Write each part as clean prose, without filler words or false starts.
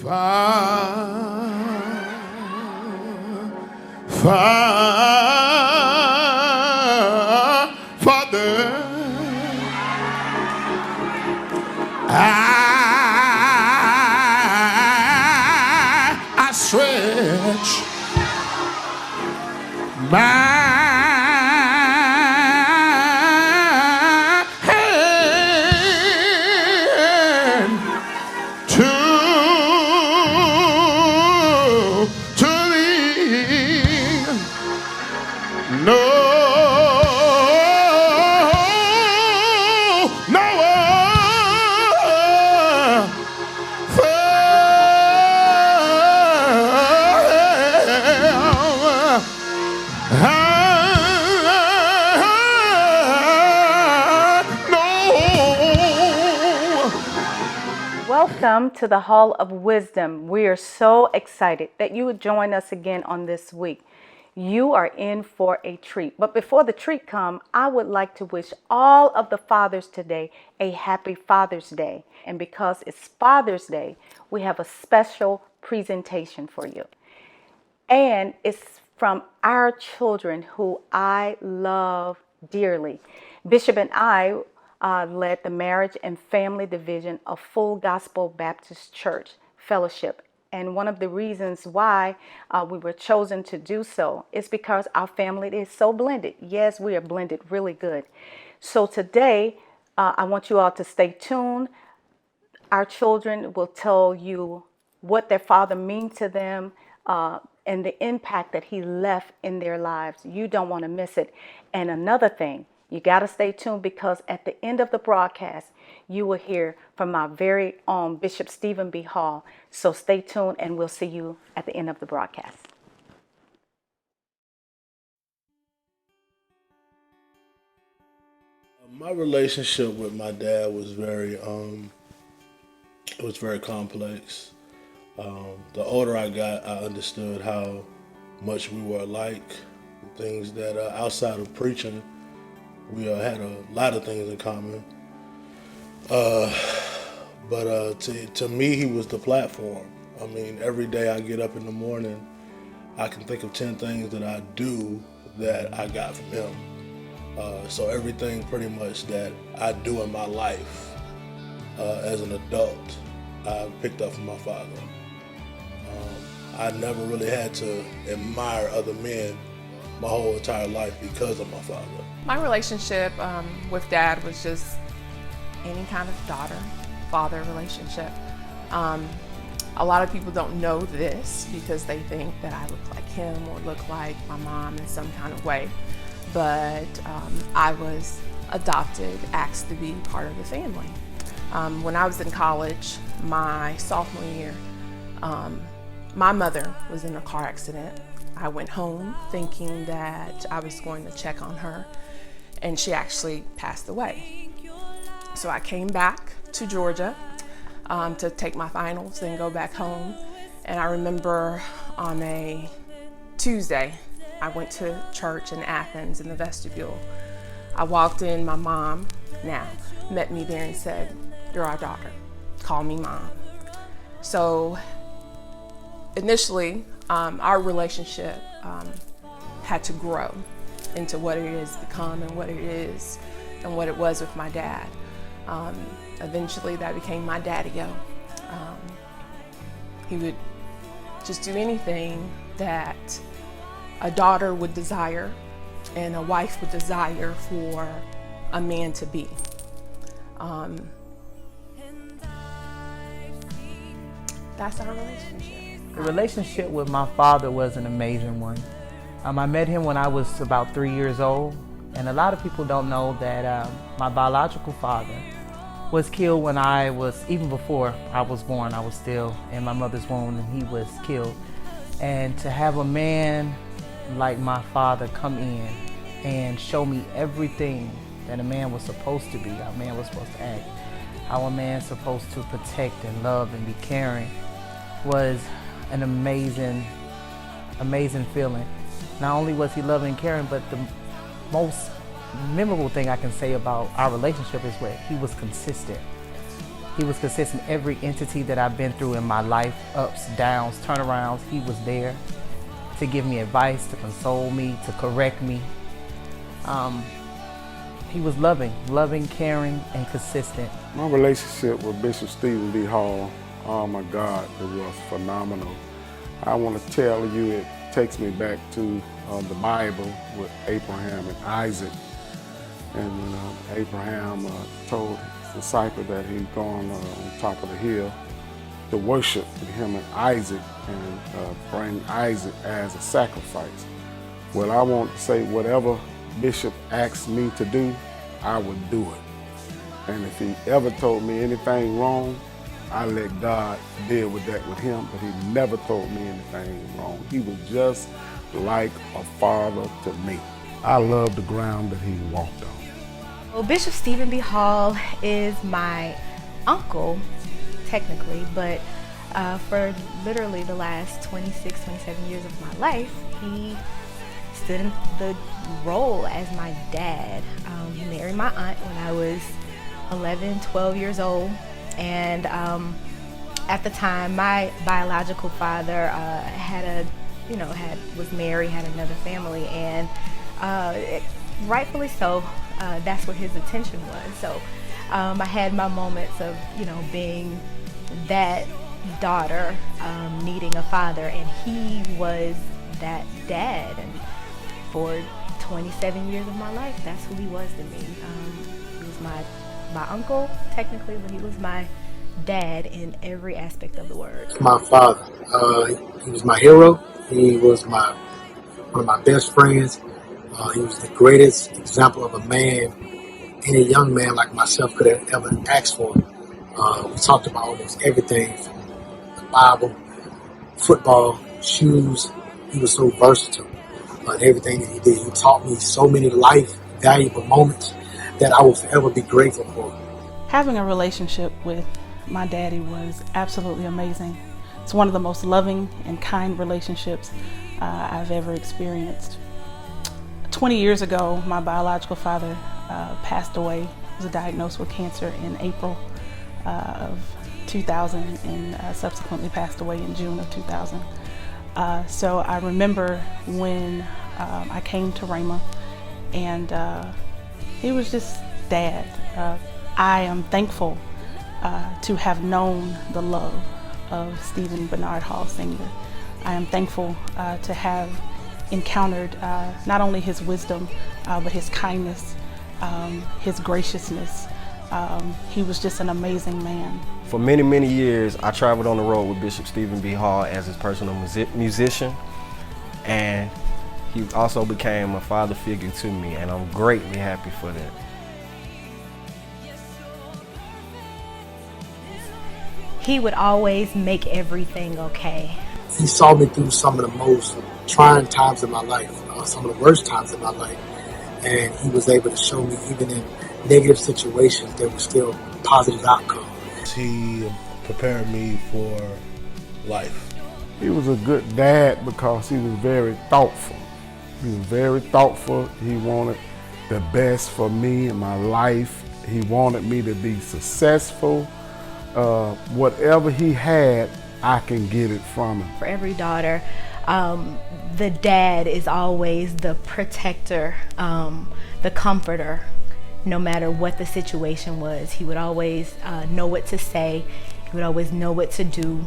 Father, I stretch my hand to thee. No, no Welcome to the Hall of Wisdom. We are so excited that you would join us again on this week. You are in for a treat. But before the treat comes, I would like to wish all of the fathers today a happy Father's Day. And because it's Father's Day, we have a special presentation for you. And it's from our children who I love dearly. Bishop and I led the Marriage and Family Division of Full Gospel Baptist Church Fellowship. And one of the reasons why we were chosen to do so is because our family is so blended. Yes, we are blended really good. So today, I want you all to stay tuned. Our children will tell you what their father means to them and the impact that he left in their lives. You don't want to miss it. And another thing, you got to stay tuned because at the end of the broadcast, you will hear from our very own Bishop Stephen B. Hall. So stay tuned and we'll see you at the end of the broadcast. My relationship with my dad was very complex. The older I got, I understood how much we were alike. Things that outside of preaching, we had a lot of things in common. But to me, he was the platform. I mean, every day I get up in the morning, I can think of 10 things that I do that I got from him. So everything pretty much that I do in my life as an adult, I picked up from my father. I never really had to admire other men my whole entire life because of my father. My relationship with Dad was just any kind of daughter-father relationship. A lot of people don't know this because they think that I look like him or look like my mom in some kind of way. But I was adopted, asked to be part of the family. When I was in college, my sophomore year, my mother was in a car accident. I went home thinking that I was going to check on her, and she actually passed away. So I came back to Georgia to take my finals, then go back home. And I remember on a Tuesday, I went to church in Athens in the vestibule. I walked in, my mom now met me there and said, "You're our daughter, call me mom." So initially, our relationship had to grow into what it has become and what it is and what it was with my dad. Eventually that became my daddy-o. He would just do anything that a daughter would desire and a wife would desire for a man to be. That's our relationship. The relationship with my father was an amazing one. I met him when I was about 3 years old, and a lot of people don't know that my biological father was killed when I was, even before I was born, I was still in my mother's womb and he was killed. And to have a man like my father come in and show me everything that a man was supposed to be, how a man was supposed to act, how a man's supposed to protect and love and be caring, was an amazing feeling. Not only was he loving and caring, but the most memorable thing I can say about our relationship is where he was consistent. He was consistent. Every entity that I've been through in my life, ups, downs, turnarounds, he was there to give me advice, to console me, to correct me. He was loving, caring, and consistent. My relationship with Bishop Stephen B. Hall, oh my God, it was phenomenal. I want to tell you, it takes me back to the Bible with Abraham and Isaac. And Abraham told his disciple that he'd gone on top of the hill to worship with him and Isaac and bring Isaac as a sacrifice. Well, I want to say whatever Bishop asked me to do, I would do it. And if he ever told me anything wrong, I let God deal with that with him, but he never told me anything wrong. He was just like a father to me. I love the ground that he walked on. Well, Bishop Stephen B. Hall is my uncle, technically, but for literally the last 26, 27 years of my life, he stood in the role as my dad. He married my aunt when I was 11, 12 years old, and at the time, my biological father was married, had another family, and rightfully so, that's where his attention was. So I had my moments of, being that daughter needing a father, and he was that dad. And for 27 years of my life, that's who he was to me. He was my uncle, technically, but he was my dad in every aspect of the word. My father, he was my hero. He was one of my best friends. He was the greatest example of a man any young man like myself could have ever asked for. We talked about almost everything from the Bible, football, shoes. He was so versatile in everything that he did. He taught me so many life valuable moments that I will forever be grateful for. Having a relationship with my daddy was absolutely amazing. It's one of the most loving and kind relationships I've ever experienced. 20 years ago, my biological father passed away. He was diagnosed with cancer in April of 2000 and subsequently passed away in June of 2000. So I remember when I came to Rhema, and he was just Dad. I am thankful to have known the love of Stephen Bernard Hall Sr. I am thankful to have encountered not only his wisdom, but his kindness, his graciousness. He was just an amazing man. For many, many years, I traveled on the road with Bishop Stephen B. Hall as his personal musician, and he also became a father figure to me, and I'm greatly happy for that. He would always make everything okay. He saw me through some of the most trying times in my life, some of the worst times in my life, and he was able to show me even in negative situations there was still positive outcomes. He prepared me for life. He was a good dad because he was very thoughtful. He was very thoughtful. He wanted the best for me in my life. He wanted me to be successful. Whatever he had, I can get it from him. For every daughter, the dad is always the protector, the comforter. No matter what the situation was, he would always know what to say. He would always know what to do.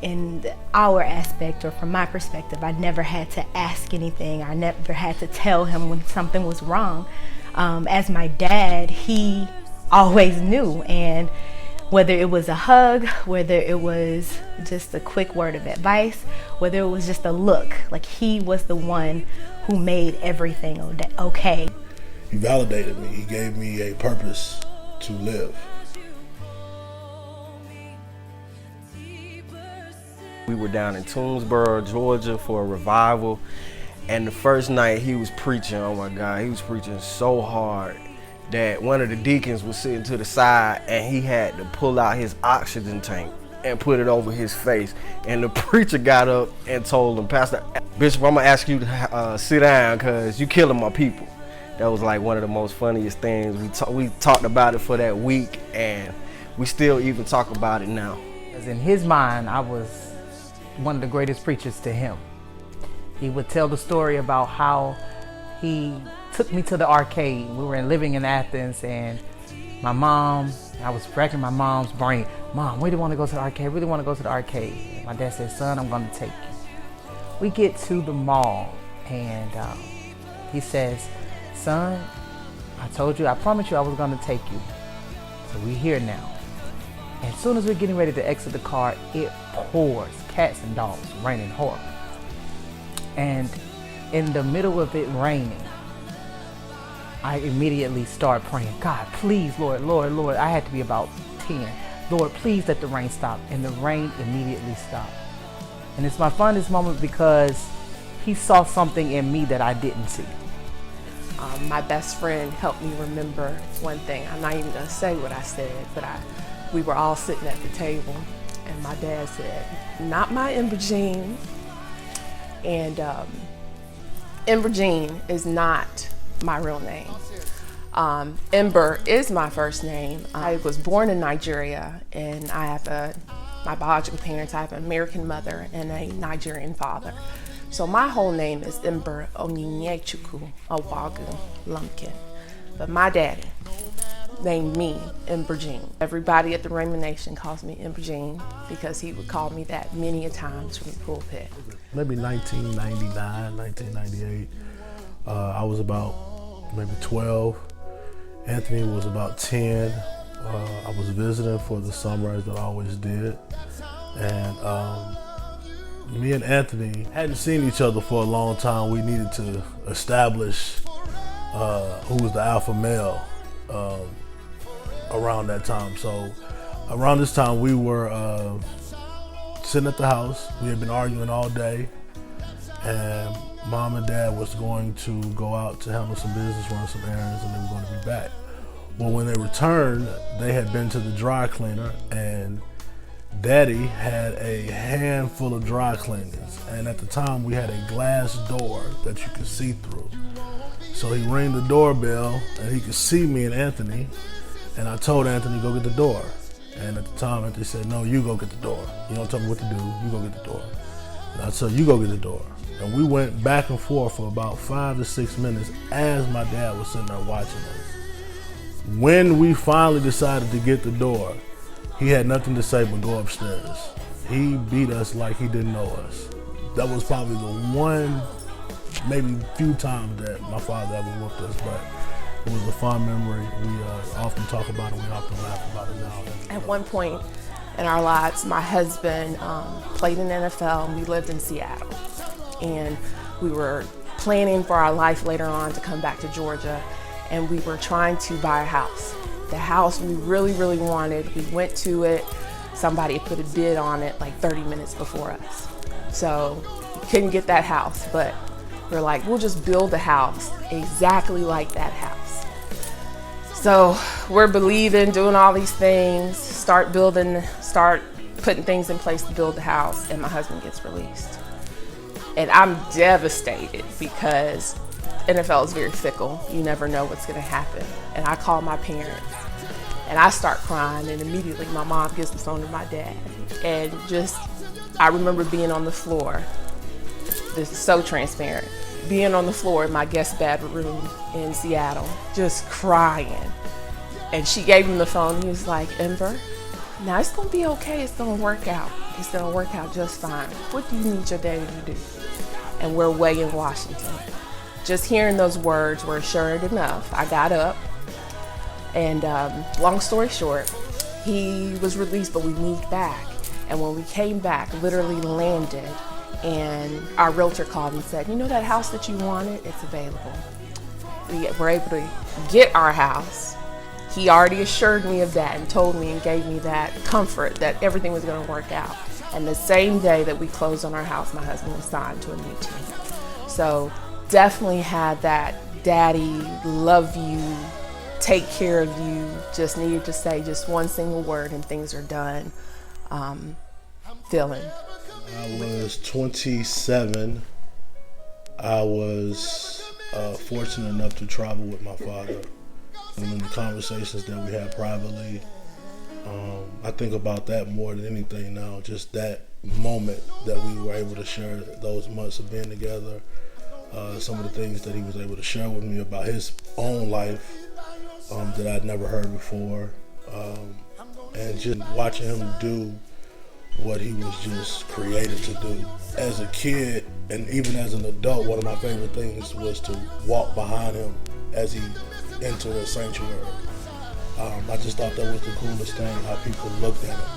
In our aspect, or from my perspective, I never had to ask anything. I never had to tell him when something was wrong. As my dad, he always knew, and whether it was a hug, whether it was just a quick word of advice, whether it was just a look, like he was the one who made everything okay. He validated me. He gave me a purpose to live. We were down in Toomsboro, Georgia for a revival, and the first night he was preaching, oh my God, he was preaching so hard that one of the deacons was sitting to the side and he had to pull out his oxygen tank and put it over his face. And the preacher got up and told him, Pastor Bishop, I'm gonna ask you to sit down because you killing my people. That was like one of the most funniest things. We talked about it for that week, and we still even talk about it now. Because in his mind, I was one of the greatest preachers to him. He would tell the story about how he took me to the arcade. We were living in Athens, and my mom, I was racking my mom's brain. Mom, we really want to go to the arcade, really want to go to the arcade. And my dad said, son, I'm going to take you. We get to the mall, and he says, son, I told you, I promised you I was going to take you. So we're here now. And as soon as we're getting ready to exit the car, it pours, cats and dogs, raining hard. And in the middle of it raining, I immediately start praying, God, please, Lord, Lord, Lord. I had to be about 10. Lord, please let the rain stop. And the rain immediately stopped. And it's my fondest moment because he saw something in me that I didn't see. My best friend helped me remember one thing. I'm not even gonna say what I said, but we were all sitting at the table, and my dad said, not my Ember Jean. And Ember Jean is not my real name. Ember is my first name. I was born in Nigeria, and I have my biological parents. I have an American mother and a Nigerian father. So my whole name is Ember Onyinyechuku Awagu Lumpkin. But my daddy named me Ember Jean. Everybody at the Raymond Nation calls me Ember Jean because he would call me that many a times from the pulpit. Maybe 1999, 1998. I was about maybe 12. Anthony was about 10. I was visiting for the summer, as I always did. And me and Anthony hadn't seen each other for a long time. We needed to establish who was the alpha male around that time. So around this time, we were sitting at the house. We had been arguing all day, and Mom and Dad was going to go out to handle some business, run some errands, and they were going to be back. Well, when they returned, they had been to the dry cleaner, and Daddy had a handful of dry cleaners, and at the time we had a glass door that you could see through. So he rang the doorbell, and he could see me and Anthony, and I told Anthony, go get the door. And at the time, Anthony said, no, you go get the door. You don't tell me what to do, you go get the door. And I said, you go get the door. And we went back and forth for about 5 to 6 minutes as my dad was sitting there watching us. When we finally decided to get the door, he had nothing to say but go upstairs. He beat us like he didn't know us. That was probably the one, maybe few times that my father ever whooped us, but it was a fond memory. We often talk about it, we often laugh about it now. At one point in our lives, my husband played in NFL, and we lived in Seattle. And we were planning for our life later on to come back to Georgia, and we were trying to buy a house. The house we really, really wanted, we went to it. Somebody put a bid on it like 30 minutes before us. So we couldn't get that house, but we're like, we'll just build a house exactly like that house. So we're believing, doing all these things, start putting things in place to build the house, and my husband gets released. And I'm devastated because NFL is very fickle. You never know what's gonna happen. And I call my parents and I start crying, and immediately my mom gives the phone to my dad. And I remember being on the floor. This is so transparent. Being on the floor in my guest bedroom in Seattle, just crying. And she gave him the phone. He was like, Ember, now it's gonna be okay. It's gonna work out. It's gonna work out just fine. What do you need your daddy to do? And we're way in Washington. Just hearing those words were assured enough. I got up, and long story short, he was released, but we moved back. And when we came back, literally landed, and our realtor called and said, you know that house that you wanted? It's available. We were able to get our house. He already assured me of that and told me and gave me that comfort that everything was gonna work out. And the same day that we closed on our house, my husband was signed to a new team. So definitely had that daddy, love you, take care of you, just needed to say just one single word and things are done feeling. I was 27. I was fortunate enough to travel with my father. And in the conversations that we had privately, I think about that more than anything now, just that moment that we were able to share, those months of being together, some of the things that he was able to share with me about his own life that I'd never heard before, and just watching him do what he was just created to do. As a kid and even as an adult, one of my favorite things was to walk behind him as he entered a sanctuary. I just thought that was the coolest thing, how people looked at him.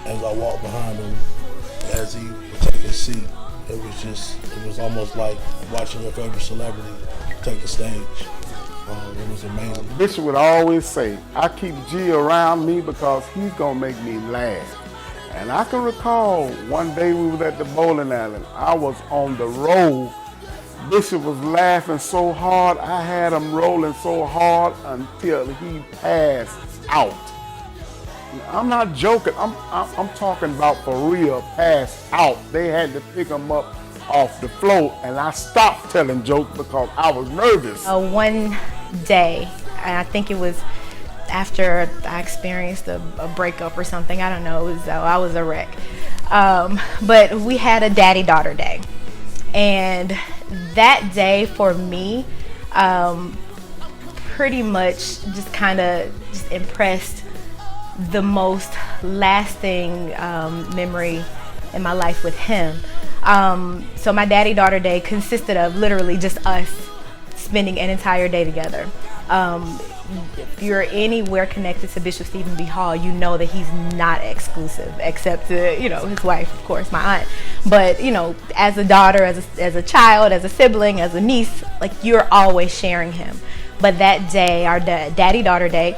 As I walked behind him, as he would take his seat, it was almost like watching your favorite celebrity take the stage. It was amazing. Bishop would always say, I keep G around me because he's gonna make me laugh. And I can recall one day we was at the bowling alley. I was on the road. Bishop was laughing so hard, I had him rolling so hard until he passed out. I'm not joking, I'm talking about for real, passed out. They had to pick him up off the floor, and I stopped telling jokes because I was nervous. One day, I think it was after I experienced a breakup or something, I don't know, I was a wreck. But we had a daddy-daughter day. And that day for me, pretty much just kind of just impressed the most lasting memory in my life with him. So my daddy-daughter day consisted of literally just us spending an entire day together. If you're anywhere connected to Bishop Stephen B. Hall, you know that he's not exclusive, except to, his wife, of course, my aunt. But, as a daughter, as a child, as a sibling, as a niece, like, you're always sharing him. But that day, our daddy-daughter day,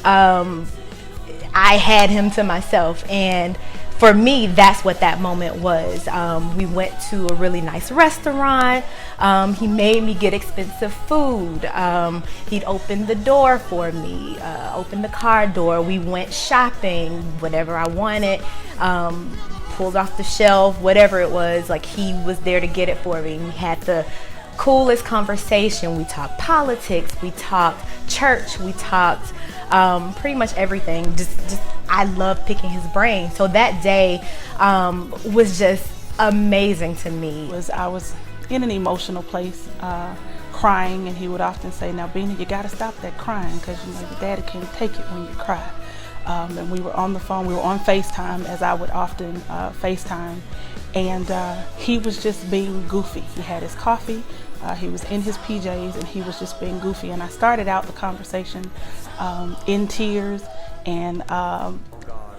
I had him to myself. And for me, that's what that moment was. We went to a really nice restaurant. He made me get expensive food. He'd open the door for me, open the car door. We went shopping, whatever I wanted, pulled off the shelf, whatever it was, like he was there to get it for me. We had the coolest conversation. We talked politics, we talked church, we talked pretty much everything. Just I love picking his brain. So that day was just amazing to me. I was in an emotional place, crying, and he would often say, "Now, Beanie, you got to stop that crying because your daddy can't take it when you cry." And we were on the phone, we were on FaceTime, as I would often FaceTime, and he was just being goofy. He had his coffee, he was in his PJs, and he was just being goofy. And I started out the conversation in tears and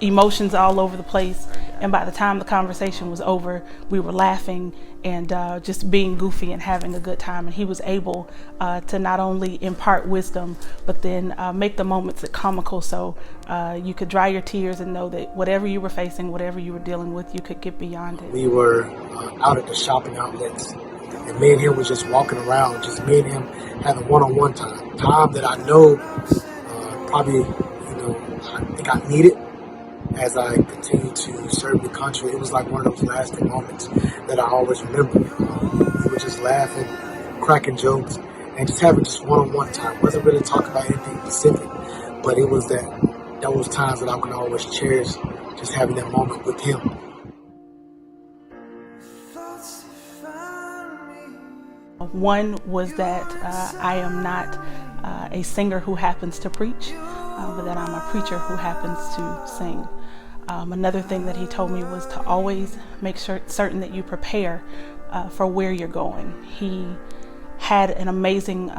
emotions all over the place. And by the time the conversation was over, we were laughing and just being goofy and having a good time. And he was able to not only impart wisdom, but then make the moments comical, so you could dry your tears and know that whatever you were facing, whatever you were dealing with, you could get beyond it. We were out at the shopping outlets, and me and him was just walking around, just me and him having one-on-one time that I know probably, I think I needed as I continued to serve the country. It was like one of those lasting moments that I always remember. We were just laughing, cracking jokes, and just having just one-on-one time. Wasn't really talking about anything specific, but it was those times that I can always cherish, just having that moment with him. One was that I am not a singer who happens to preach, but that I'm a preacher who happens to sing. Another thing that he told me was to always make certain that you prepare for where you're going. He had an amazing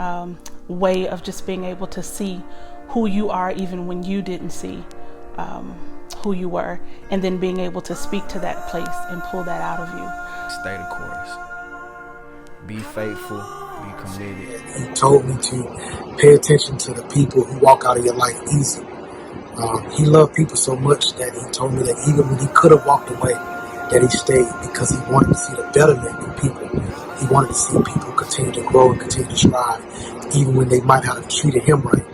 way of just being able to see who you are even when you didn't see who you were, and then being able to speak to that place and pull that out of you. Stay the course. Be faithful, be committed. He told me to pay attention to the people who walk out of your life easy. He loved people so much that he told me that even when he could have walked away, that he stayed because he wanted to see the betterment in people. He wanted to see people continue to grow and continue to strive, even when they might not have treated him right.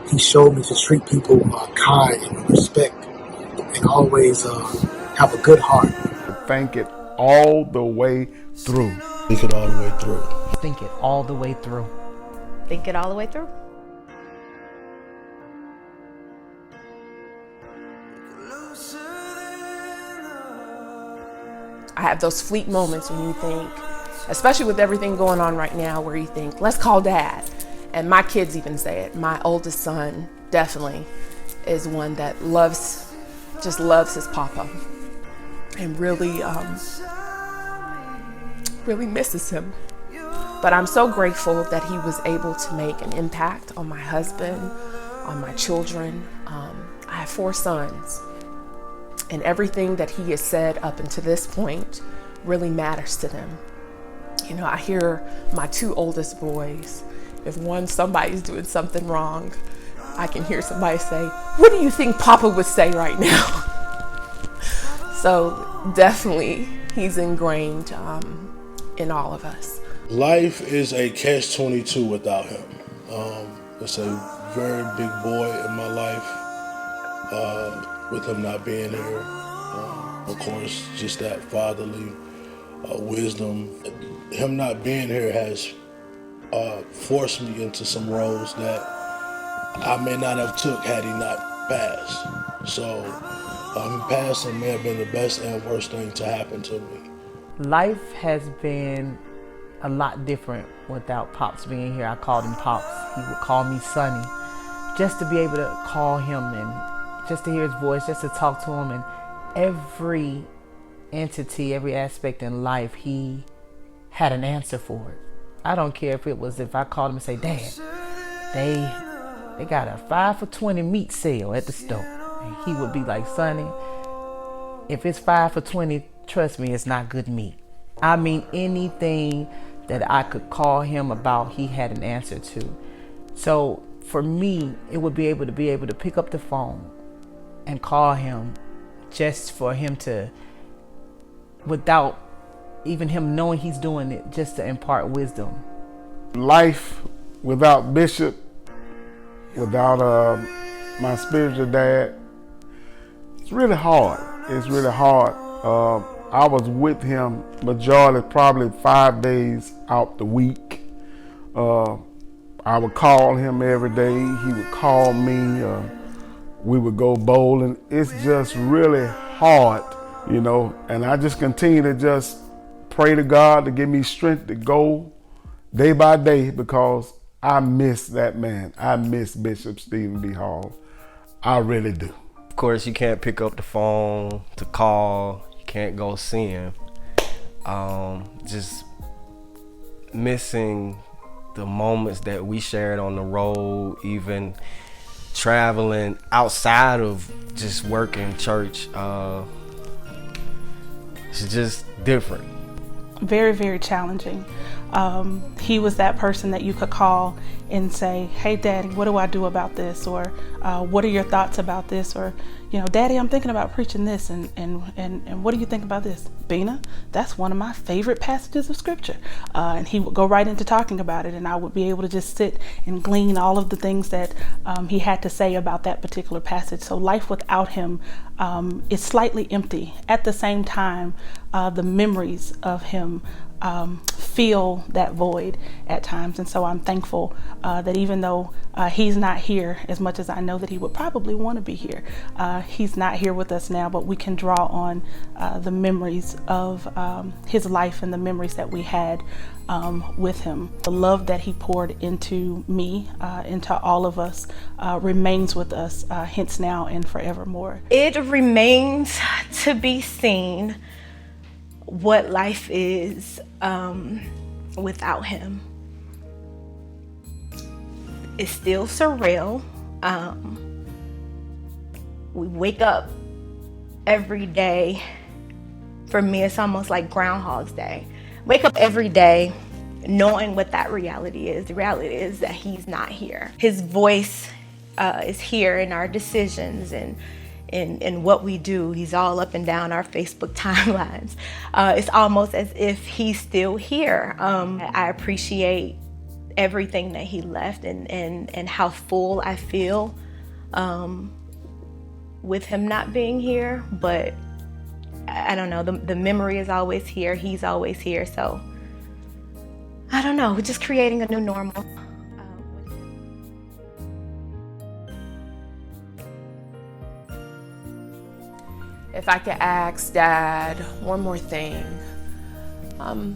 He showed me to treat people kind and with respect, and always have a good heart. Think it all the way through. Think it all the way through. Think it all the way through. Think it all the way through. I have those fleet moments when you think, especially with everything going on right now, where you think, let's call Dad. And my kids even say it. My oldest son definitely is one that just loves his papa and really misses him. But I'm so grateful that he was able to make an impact on my husband, on my children. I have 4 sons, and everything that he has said up until this point really matters to them. You know, I hear my 2 oldest boys, if somebody's doing something wrong, I can hear somebody say, "What do you think Papa would say right now?" So definitely he's ingrained in all of us. Life is a catch-22 without him. It's a very big void in my life with him not being here. Of course, just that fatherly wisdom. Him not being here has forced me into some roles that I may not have took had he not passed. So him passing may have been the best and worst thing to happen to me. Life has been a lot different without Pops being here. I called him Pops. He would call me Sonny. Just to be able to call him and just to hear his voice, just to talk to him, and every entity, every aspect in life, he had an answer for it. I don't care if I called him and say, "Dad, they got a 5 for $20 meat sale at the store." And he would be like, "Sonny, if it's 5 for $20, trust me, it's not good meat." I mean, anything that I could call him about, he had an answer to. So for me, it would be able to pick up the phone and call him, just for him to, without even him knowing he's doing it, just to impart wisdom. Life without Bishop, without my spiritual dad, it's really hard. It's really hard. I was with him majority, probably 5 days out the week. I would call him every day. He would call me. We would go bowling. It's just really hard, you know. And I just continue to just pray to God to give me strength to go day by day, because I miss that man. I miss Bishop Stephen B. Hall. I really do. Of course, you can't pick up the phone to call. You can't go see him. Just missing the moments that we shared on the road, even traveling outside of just working church. It's just different. Very, very challenging. He was that person that you could call and say, "Hey, Daddy, what do I do about this?" Or what are your thoughts about this? Or, you know, "Daddy, I'm thinking about preaching this, and what do you think about this?" "Bina, that's one of my favorite passages of scripture." And he would go right into talking about it, and I would be able to just sit and glean all of the things that he had to say about that particular passage. So life without him is slightly empty. At the same time, the memories of him feel that void at times. And so I'm thankful that even though he's not here, as much as I know that he would probably want to be here, he's not here with us now, but we can draw on the memories of his life and the memories that we had with him. The love that he poured into me, into all of us, remains with us, hence now and forevermore. It remains to be seen what life is without him. It's still surreal. We wake up every day. For me, it's almost like Groundhog's Day. Wake up every day knowing what that reality is. The reality is that he's not here. His voice is here in our decisions and in what we do. He's all up and down our Facebook timelines. It's almost as if he's still here. I appreciate everything that he left and how full I feel with him not being here. But I don't know, the memory is always here. He's always here. So I don't know, we're just creating a new normal. If if I could ask Dad one more thing. I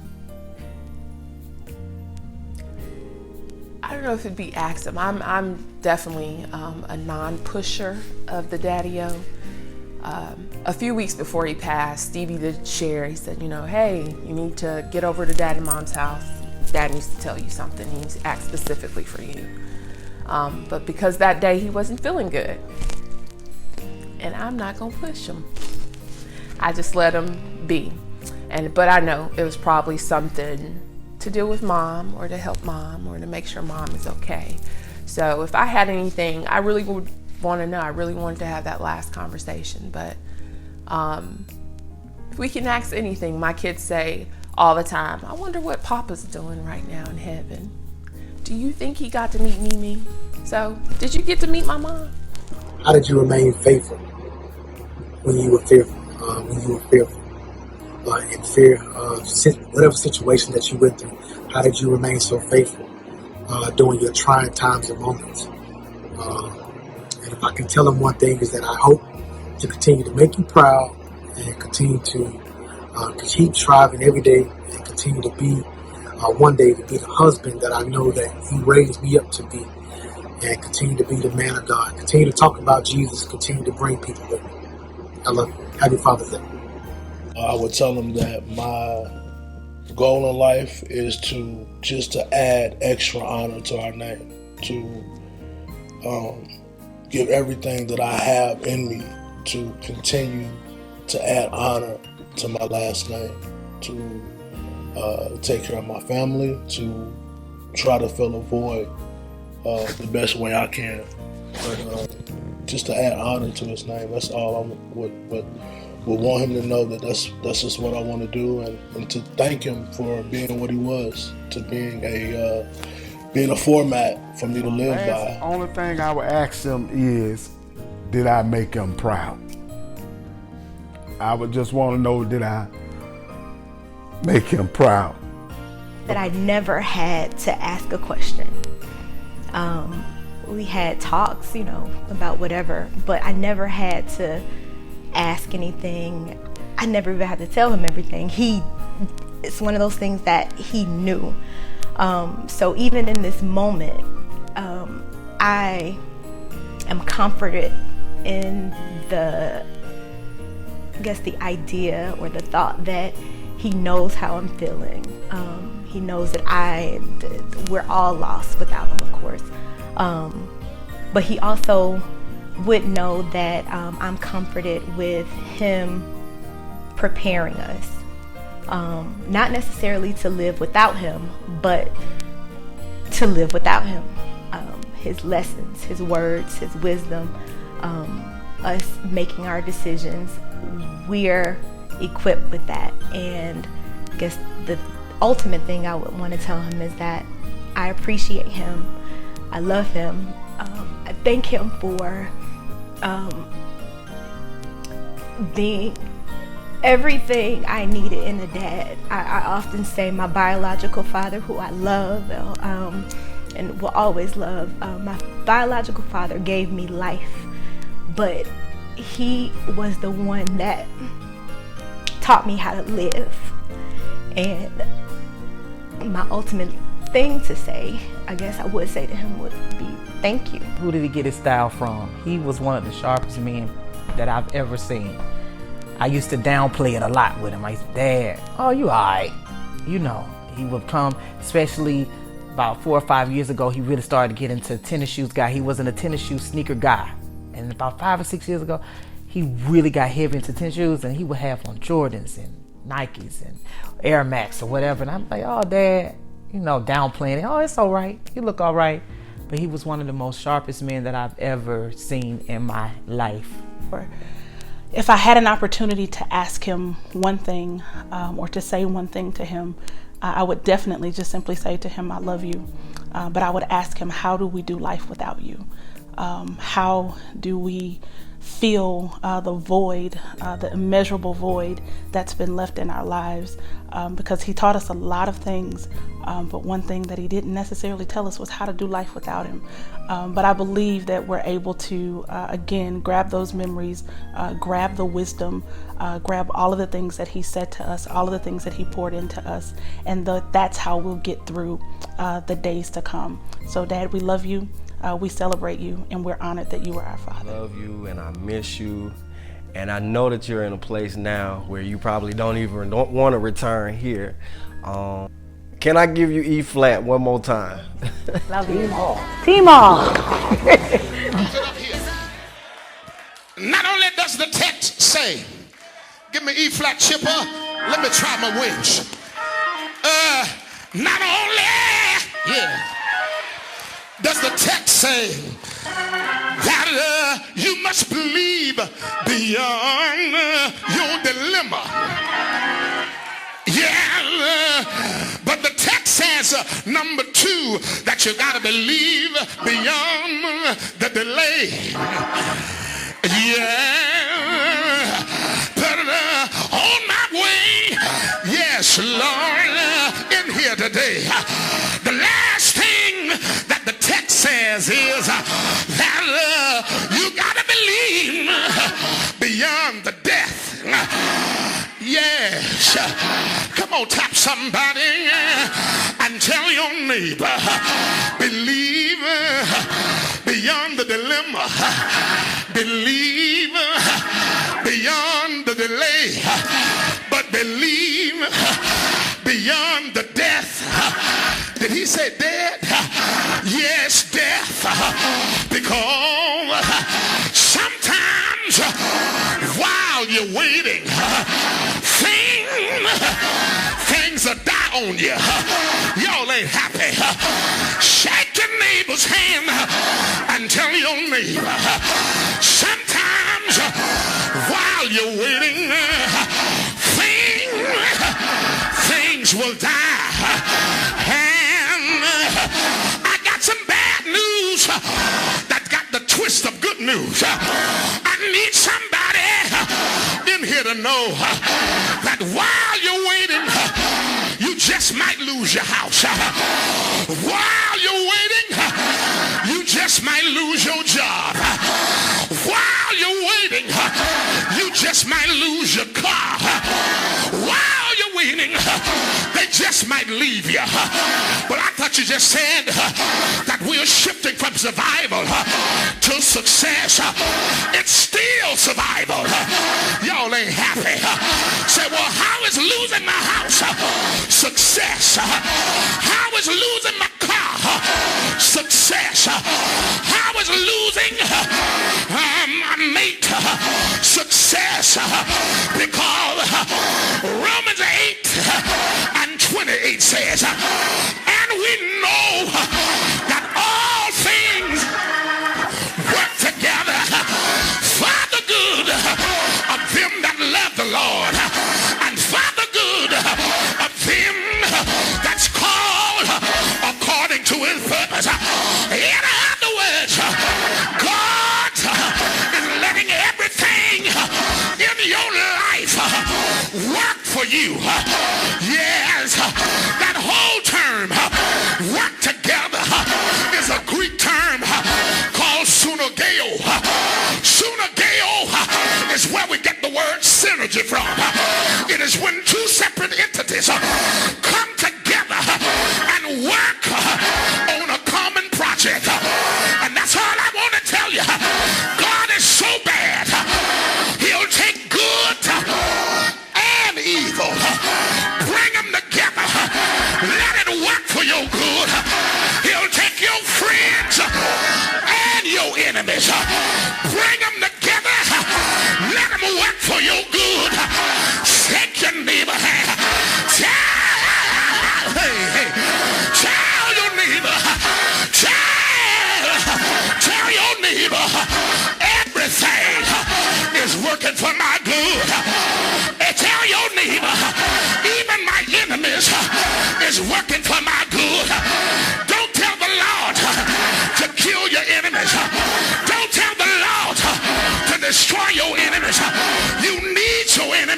don't know if it'd be ask him. I'm definitely a non-pusher of the daddy-o. A few weeks before he passed, Stevie did share. He said, hey, you need to get over to Dad and Mom's house. Dad needs to tell you something. He needs to act specifically for you. But because that day he wasn't feeling good, and I'm not gonna push him, I just let him be. But I know it was probably something to deal with Mom, or to help Mom, or to make sure Mom is okay. So if I had anything, I really would want to know. I really wanted to have that last conversation. But if we can ask anything, my kids say all the time, I wonder what Papa's doing right now in heaven. Do you think he got to meet Mimi? So, did you get to meet my mom? How did you remain faithful when you were fearful? In fear of whatever situation that you went through, how did you remain so faithful during your trying times and moments? And if I can tell them one thing, is that I hope to continue to make you proud and continue to keep striving every day and continue to be one day to be the husband that I know that he raised me up to be, and continue to be the man of God, continue to talk about Jesus, continue to bring people with me. I love you. Happy Father's Day. I would tell them that my goal in life is to add extra honor to our name, to give everything that I have in me to continue to add honor to my last name, to take care of my family, to try to fill a void the best way I can. But just to add honor to his name, that's all I would want him to know, that that's just what I want to do, and to thank him for being what he was, to being a format for me to live by. The only thing I would ask him is, did I make him proud? I would just want to know, did I make him proud? That I never had to ask a question. We had talks, about whatever, but I never had to ask anything. I never even had to tell him everything. It's one of those things that he knew. So even in this moment, I am comforted in the idea or the thought that he knows how I'm feeling. He knows that we're all lost without him, of course. But he also would know that I'm comforted with him preparing us. Not necessarily to live without him, but to live without him. His lessons, his words, his wisdom, us making our decisions, we're equipped with that. And I guess the ultimate thing I would want to tell him is that I appreciate him. I love him. I thank him for being everything I needed in a dad. I often say my biological father, who I love and will always love, my biological father gave me life, but he was the one that taught me how to live. And my ultimate thing to say, I guess I would say to him, would be thank you. Who did he get his style from? He was one of the sharpest men that I've ever seen. I used to downplay it a lot with him. I used to, Dad, oh, you all right. He would come, especially about 4 or 5 years ago, he really started to get into tennis shoes guy. He wasn't a tennis shoe sneaker guy. And about 5 or 6 years ago, he really got heavy into tennis shoes, and he would have on Jordans and Nikes and Air Max or whatever. And I'm like, oh, Dad, downplaying it. Oh, it's all right. You look all right. But he was one of the most sharpest men that I've ever seen in my life. If I had an opportunity to ask him one thing or to say one thing to him, I would definitely just simply say to him, I love you. But I would ask him, how do we do life without you? How do we fill the void, the immeasurable void that's been left in our lives, because he taught us a lot of things, but one thing that he didn't necessarily tell us was how to do life without him. But I believe that we're able to, again, grab those memories, grab the wisdom, grab all of the things that he said to us, all of the things that he poured into us, and that's how we'll get through the days to come. So Dad, we love you. We celebrate you, and we're honored that you are our father. I love you, and I miss you, and I know that you're in a place now where you probably don't want to return here. Can I give you E flat one more time? Love you. T-Mall. Not only does the text say, give me E flat chipper, let me try my wings. Not only, does the text say that you must believe beyond your dilemma. But the text says, number 2, that you gotta believe beyond the delay. But on my way, yes, Lord, in here today, the last thing that the text says is that you gotta believe beyond the death. Yes. Come on, tap somebody and tell your neighbor, believe beyond the dilemma. Believe beyond the delay. But believe beyond the death. Did he say death? Yes, death. Because sometimes while you're waiting, things will die on you. Y'all ain't happy. Shake your neighbor's hand and tell your neighbor, sometimes while you're waiting, things will die. And I got some bad news that got the twist of good news. I need somebody in here to know that while you're waiting, you just might lose your house. While you're waiting, you just might lose your job. While you're waiting, you just might lose your car. While you're waiting, they just might leave you. But I thought you just said that we're shifting from survival to success. It's still survival. Y'all ain't happy. Say, well, how is losing my house success? How is losing my car success? How is losing my mate success? Because Romans 8:28 says, and we know that all things work together for the good of them that love the Lord, and for the good of them that's called according to his purpose. In other words, God is letting everything in your life work for you. Yes, that whole term, work together, is a Greek term called synergeo. Synergeo is where we get the word synergy from. It is when two separate entities come together and work on a common project. And that's all I want to tell you. God is so bad, he'll take good and evil, bring them together, let it work for your good. He'll take your friends and your enemies, bring them together, let them work for your good. Shake your neighbor hand.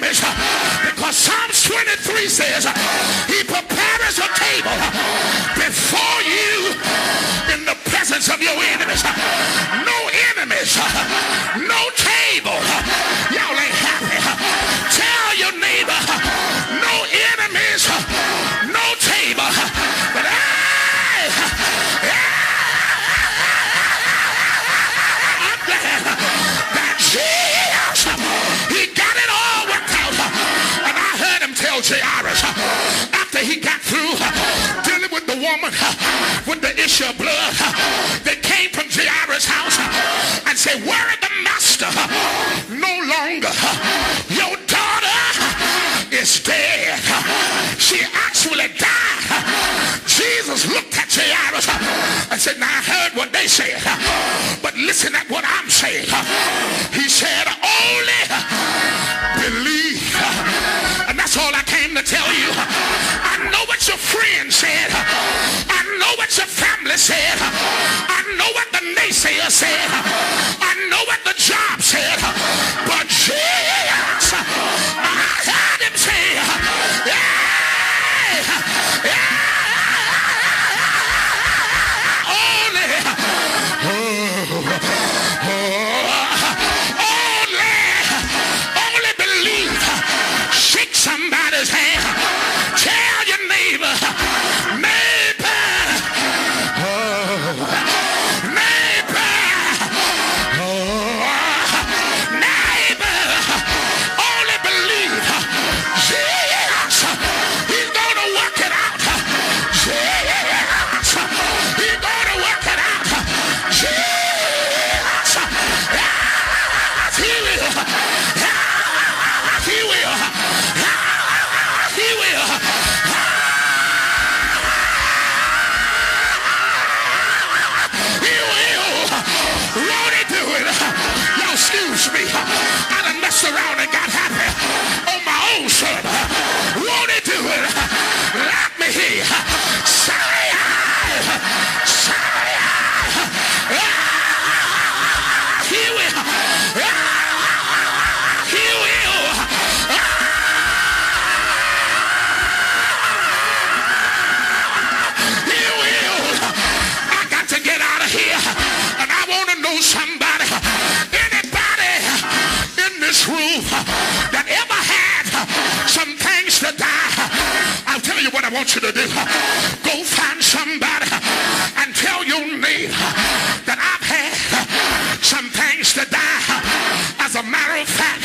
enemies, because Psalms 23 says he prepares a table before you in the presence of your enemies. No enemies, no table. Y'all ain't happy. Tell your neighbor, no enemies, no table. But I'm glad that Jesus, he got it all worked out. And I heard him tell Jairus, after he got through dealing with the woman with the issue of blood, they came from Jairus' house and said, worry the master no longer. Your daughter is dead. She actually died. Jesus looked at Jairus and said, now I heard what they said, but listen at what I'm saying. He said, only believe. And that's all I came to tell you. I know what your friends said. I know what your family said. I know what the naysayer said. I know what the job said. But Jesus, I heard him say, only believe. Shake somebody's hand. Tell your neighbor, neighbor, neighbor, only believe. Jesus, he's gonna work it out. Jesus, he's gonna work it out. Jesus, he will. He will. He will. He will. Won't he do it? Y'all excuse me. I done messed around and got happy on my own son. Won't he do it? Let me hear. Say he will. He will. He will. I got to get out of here. And I want to know somebody, anybody in this room that ever had some things to die. I'll tell you what I want you to do. Go find somebody and tell your neighbor that I've had some things to die. As a matter of fact,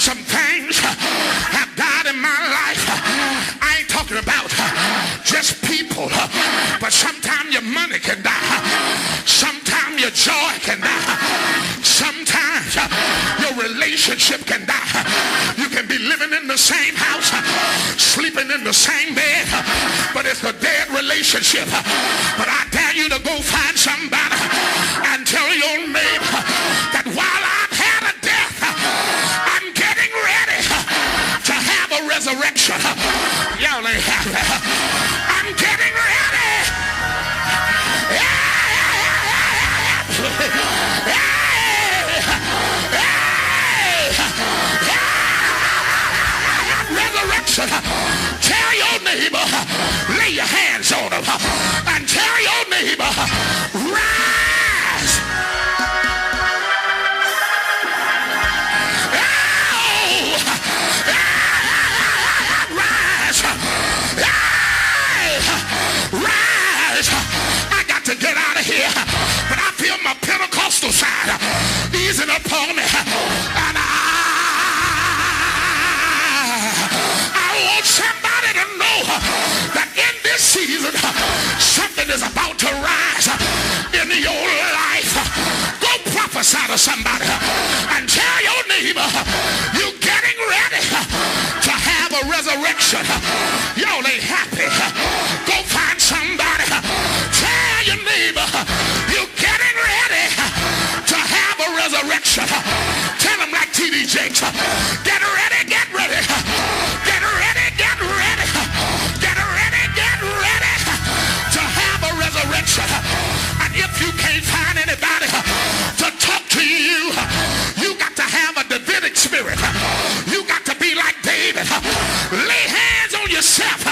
some things have died in my life. I ain't talking about just people, but sometimes your money can die. Sometimes your joy can die. Sometimes your relationship can die. You can be living in the same house, sleeping in the same bed, but it's a dead relationship. But I dare you to go find somebody and tell your neighbor that while I've had a death, I'm getting ready to have a resurrection. Y'all ain't happy. I'm getting ready. Resurrection. Tell your neighbor, lay your hands on him, and tell your neighbor, rise. Rise. I got to get out of here, but I feel my Pentecostal side easing upon me, and I want somebody to know that in this season something is about to rise in your life. Go prophesy to somebody and tell your neighbor you're getting ready to have a resurrection. Y'all ain't happy. Go find somebody. Tell your neighbor you're getting ready to have a resurrection. Tell them like T.D. Jakes, get ready, get ready. Get ready, get ready. Get ready, get ready to have a resurrection. And if you can't find anybody to talk to you, you got to have a Davidic spirit. You got to be like yourself